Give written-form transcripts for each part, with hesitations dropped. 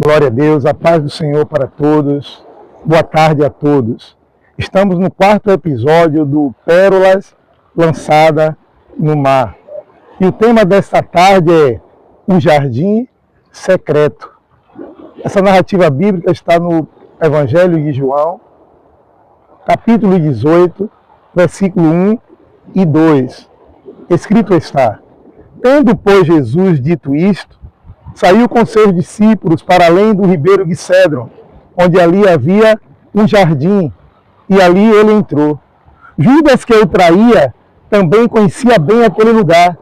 Glória a Deus, a paz do Senhor para todos. Boa tarde a todos. Estamos no quarto episódio do Pérolas Lançada no Mar. E o tema desta tarde é o Jardim Secreto. Essa narrativa bíblica está no Evangelho de João, capítulo 18, versículo 1 e 2. Escrito está: Tendo, pois, Jesus dito isto, saiu com seus discípulos para além do ribeiro de Cédron, onde ali havia um jardim, e ali ele entrou. Judas, que o traía, também conhecia bem aquele lugar,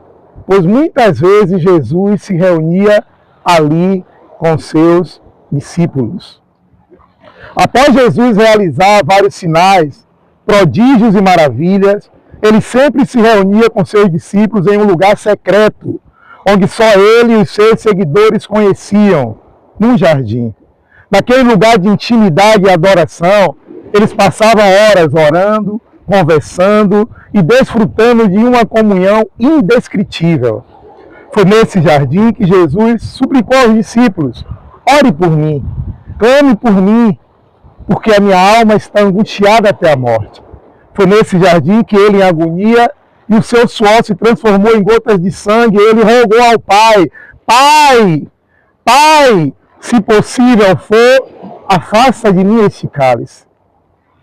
pois muitas vezes Jesus se reunia ali com seus discípulos. Após Jesus realizar vários sinais, prodígios e maravilhas, ele sempre se reunia com seus discípulos em um lugar secreto, onde só ele e os seus seguidores conheciam, num jardim. Naquele lugar de intimidade e adoração, eles passavam horas orando, conversando e desfrutando de uma comunhão indescritível. Foi nesse jardim que Jesus suplicou aos discípulos: ore por mim, clame por mim, porque a minha alma está angustiada até a morte. Foi nesse jardim que ele, em agonia, e o seu suor se transformou em gotas de sangue, e ele rogou ao Pai: Pai, Pai, se possível for, afasta de mim este cálice.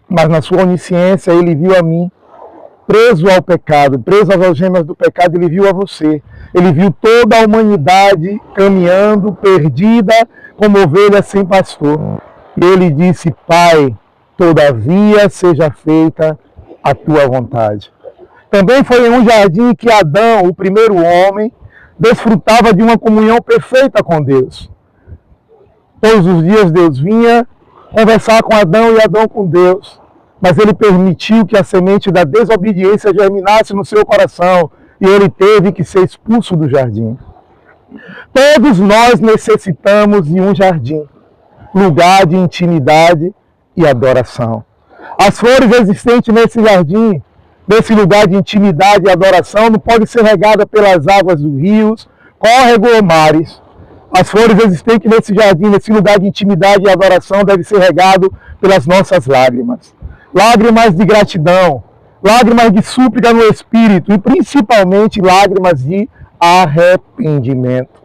Mas na sua onisciência ele viu a mim, preso ao pecado, preso às algemas do pecado, ele viu a você. Ele viu toda a humanidade caminhando, perdida, como ovelha sem pastor. E ele disse: Pai, todavia seja feita a tua vontade. Também foi em um jardim que Adão, o primeiro homem, desfrutava de uma comunhão perfeita com Deus. Todos os dias Deus vinha conversar com Adão e Adão com Deus, mas ele permitiu que a semente da desobediência germinasse no seu coração e ele teve que ser expulso do jardim. Todos nós necessitamos de um jardim, lugar de intimidade e adoração. As flores existentes nesse jardim, nesse lugar de intimidade e adoração, não podem ser regadas pelas águas dos rios, córregos ou mares. As flores existentes nesse jardim, nesse lugar de intimidade e adoração, devem ser regadas pelas nossas lágrimas. Lágrimas de gratidão, lágrimas de súplica no Espírito e principalmente lágrimas de arrependimento.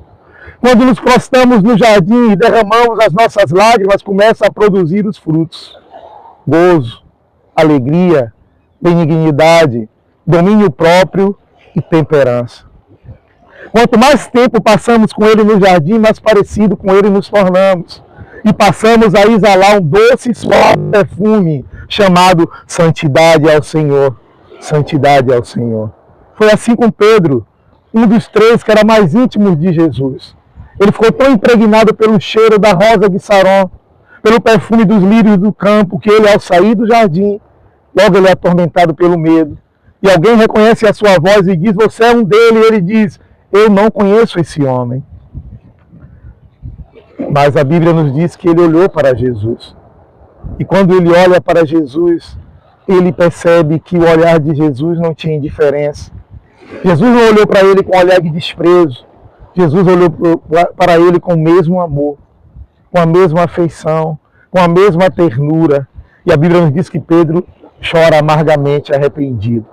Quando nos prostramos no jardim e derramamos as nossas lágrimas, começa a produzir os frutos: gozo, alegria, benignidade, domínio próprio e temperança. Quanto mais tempo passamos com ele no jardim, mais parecido com ele nos tornamos. E passamos a exalar um doce e suave perfume chamado santidade ao Senhor. Santidade ao Senhor. Foi assim com Pedro, um dos três que era mais íntimo de Jesus. Ele ficou tão impregnado pelo cheiro da rosa de Saron, pelo perfume dos lírios do campo, que ele, ao sair do jardim, logo ele é atormentado pelo medo. E alguém reconhece a sua voz e diz: você é um dele. E ele diz: eu não conheço esse homem. Mas a Bíblia nos diz que ele olhou para Jesus. E quando ele olha para Jesus, ele percebe que o olhar de Jesus não tinha indiferença. Jesus não olhou para ele com um olhar de desprezo. Jesus olhou para ele com o mesmo amor, com a mesma afeição, com a mesma ternura. E a Bíblia nos diz que Pedro chora amargamente arrependido.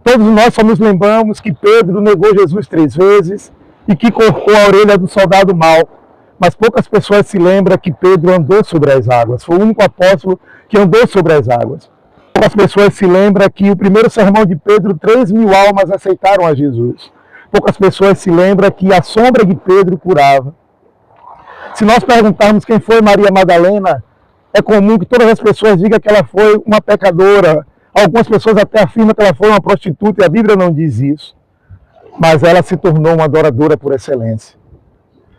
Todos nós só nos lembramos que Pedro negou Jesus 3 vezes e que cortou a orelha do soldado mau. Mas poucas pessoas se lembram que Pedro andou sobre as águas. Foi o único apóstolo que andou sobre as águas. Poucas pessoas se lembram que o primeiro sermão de Pedro, 3.000 almas aceitaram a Jesus. Poucas pessoas se lembram que a sombra de Pedro curava. Se nós perguntarmos quem foi Maria Madalena, é comum que todas as pessoas digam que ela foi uma pecadora. Algumas pessoas até afirmam que ela foi uma prostituta, e a Bíblia não diz isso. Mas ela se tornou uma adoradora por excelência.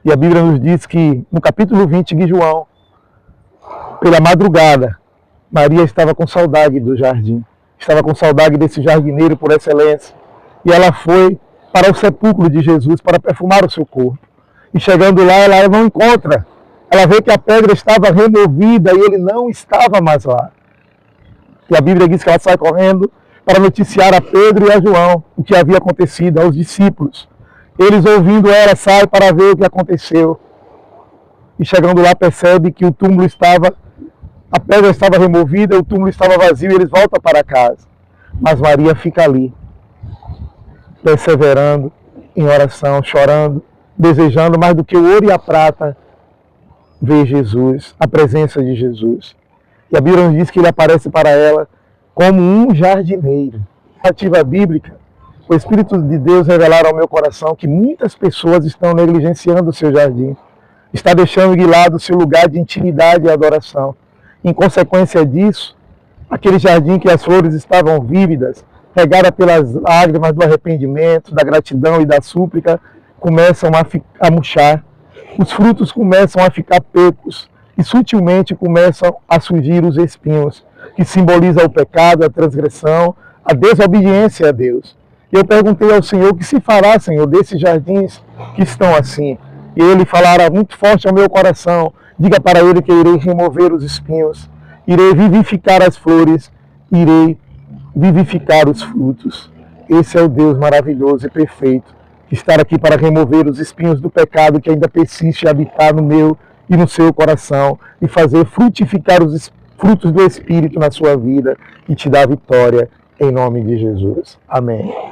E a Bíblia nos diz que, no capítulo 20 de João, pela madrugada, Maria estava com saudade do jardim. Estava com saudade desse jardineiro por excelência. E ela foi para o sepulcro de Jesus para perfumar o seu corpo. E chegando lá, ela não encontra. Ela vê que a pedra estava removida e ele não estava mais lá. E a Bíblia diz que ela sai correndo para noticiar a Pedro e a João o que havia acontecido, aos discípulos. Eles, ouvindo ela, saem para ver o que aconteceu. e chegando lá percebe que o túmulo estava, a pedra estava removida, o túmulo estava vazio e eles voltam para casa. Mas Maria fica ali, perseverando em oração, chorando, desejando mais do que o ouro e a prata, ver Jesus, a presença de Jesus. E a Bíblia nos diz que ele aparece para ela como um jardineiro. A narrativa bíblica, o Espírito de Deus revelar ao meu coração que muitas pessoas estão negligenciando o seu jardim, está deixando de lado o seu lugar de intimidade e adoração. Em consequência disso, aquele jardim que as flores estavam vívidas, regada pelas lágrimas do arrependimento, da gratidão e da súplica, começam a murchar. Os frutos começam a ficar secos e sutilmente começam a surgir os espinhos, que simbolizam o pecado, a transgressão, a desobediência a Deus. Eu perguntei ao Senhor o que se fará, Senhor, desses jardins que estão assim. E ele falara muito forte ao meu coração: diga para ele que eu irei remover os espinhos, irei vivificar as flores, irei vivificar os frutos. Esse é o Deus maravilhoso e perfeito, que está aqui para remover os espinhos do pecado que ainda persiste a habitar no meu e no seu coração e fazer frutificar os frutos do Espírito na sua vida e te dar vitória em nome de Jesus. Amém.